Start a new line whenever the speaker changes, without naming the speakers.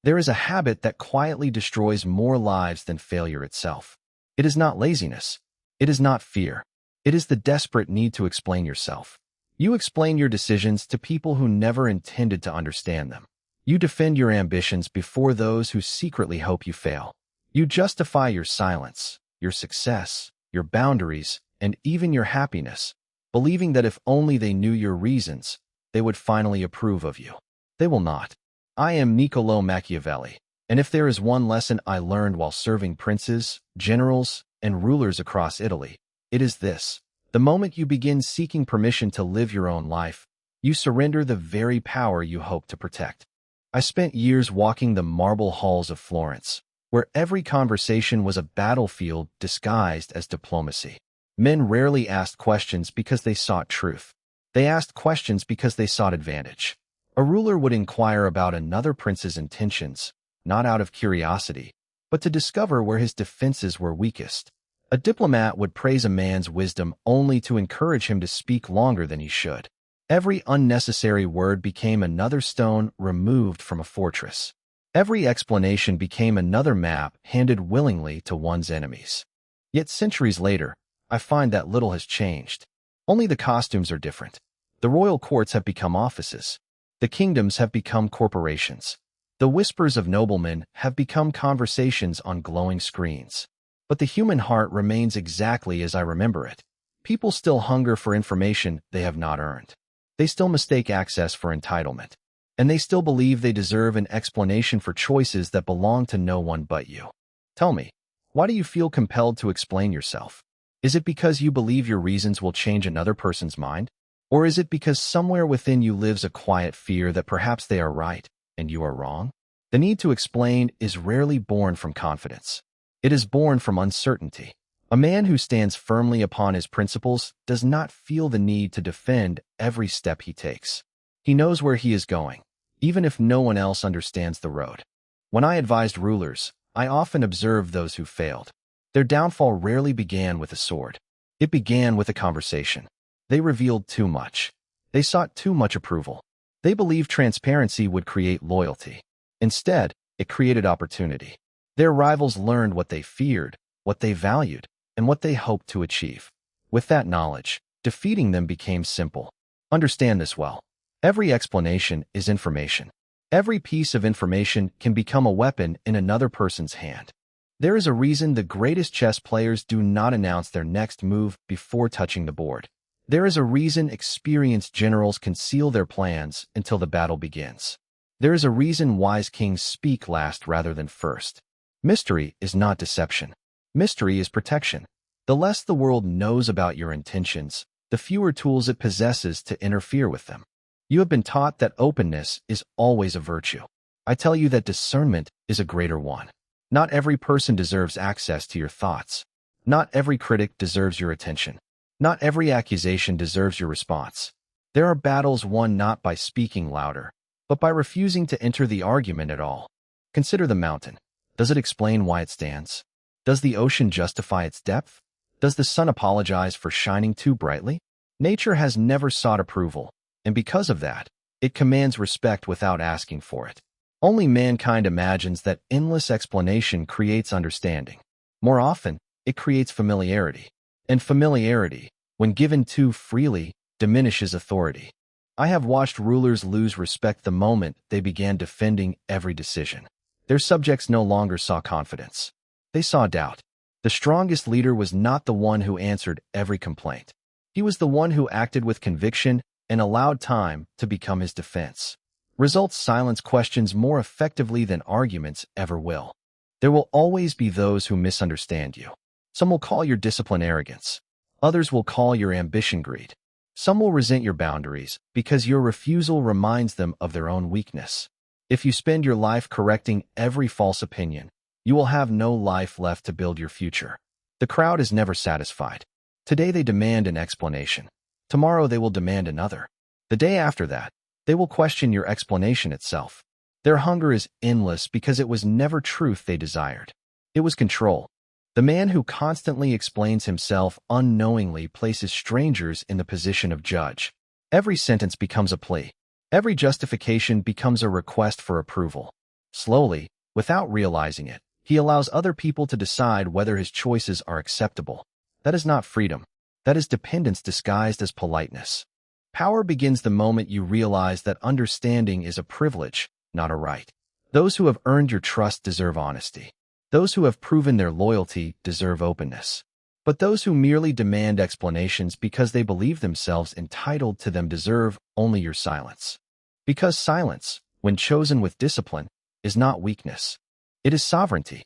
There is a habit that quietly destroys more lives than failure itself. It is not laziness. It is not fear. It is the desperate need to explain yourself. You explain your decisions to people who never intended to understand them. You defend your ambitions before those who secretly hope you fail. You justify your silence, your success, your boundaries, and even your happiness, believing that if only they knew your reasons, they would finally approve of you. They will not. I am Niccolò Machiavelli, and if there is one lesson I learned while serving princes, generals, and rulers across Italy, it is this. The moment you begin seeking permission to live your own life, you surrender the very power you hope to protect. I spent years walking the marble halls of Florence, where every conversation was a battlefield disguised as diplomacy. Men rarely asked questions because they sought truth. They asked questions because they sought advantage. A ruler would inquire about another prince's intentions, not out of curiosity, but to discover where his defenses were weakest. A diplomat would praise a man's wisdom only to encourage him to speak longer than he should. Every unnecessary word became another stone removed from a fortress. Every explanation became another map handed willingly to one's enemies. Yet centuries later, I find that little has changed. Only the costumes are different. The royal courts have become offices. The kingdoms have become corporations. The whispers of noblemen have become conversations on glowing screens. But the human heart remains exactly as I remember it. People still hunger for information they have not earned. They still mistake access for entitlement. And they still believe they deserve an explanation for choices that belong to no one but you. Tell me, why do you feel compelled to explain yourself? Is it because you believe your reasons will change another person's mind? Or is it because somewhere within you lives a quiet fear that perhaps they are right and you are wrong? The need to explain is rarely born from confidence. It is born from uncertainty. A man who stands firmly upon his principles does not feel the need to defend every step he takes. He knows where he is going, even if no one else understands the road. When I advised rulers, I often observed those who failed. Their downfall rarely began with a sword. It began with a conversation. They revealed too much. They sought too much approval. They believed transparency would create loyalty. Instead, it created opportunity. Their rivals learned what they feared, what they valued, and what they hoped to achieve. With that knowledge, defeating them became simple. Understand this well. Every explanation is information. Every piece of information can become a weapon in another person's hand. There is a reason the greatest chess players do not announce their next move before touching the board. There is a reason experienced generals conceal their plans until the battle begins. There is a reason wise kings speak last rather than first. Mystery is not deception. Mystery is protection. The less the world knows about your intentions, the fewer tools it possesses to interfere with them. You have been taught that openness is always a virtue. I tell you that discernment is a greater one. Not every person deserves access to your thoughts. Not every critic deserves your attention. Not every accusation deserves your response. There are battles won not by speaking louder, but by refusing to enter the argument at all. Consider the mountain. Does it explain why it stands? Does the ocean justify its depth? Does the sun apologize for shining too brightly? Nature has never sought approval, and because of that, it commands respect without asking for it. Only mankind imagines that endless explanation creates understanding. More often, it creates familiarity. And familiarity, when given too freely, diminishes authority. I have watched rulers lose respect the moment they began defending every decision. Their subjects no longer saw confidence. They saw doubt. The strongest leader was not the one who answered every complaint. He was the one who acted with conviction and allowed time to become his defense. Results silence questions more effectively than arguments ever will. There will always be those who misunderstand you. Some will call your discipline arrogance. Others will call your ambition greed. Some will resent your boundaries because your refusal reminds them of their own weakness. If you spend your life correcting every false opinion, you will have no life left to build your future. The crowd is never satisfied. Today they demand an explanation. Tomorrow they will demand another. The day after that, they will question your explanation itself. Their hunger is endless because it was never truth they desired. It was control. The man who constantly explains himself unknowingly places strangers in the position of judge. Every sentence becomes a plea. Every justification becomes a request for approval. Slowly, without realizing it, he allows other people to decide whether his choices are acceptable. That is not freedom. That is dependence disguised as politeness. Power begins the moment you realize that understanding is a privilege, not a right. Those who have earned your trust deserve honesty. Those who have proven their loyalty deserve openness. But those who merely demand explanations because they believe themselves entitled to them deserve only your silence. Because silence, when chosen with discipline, is not weakness. It is sovereignty.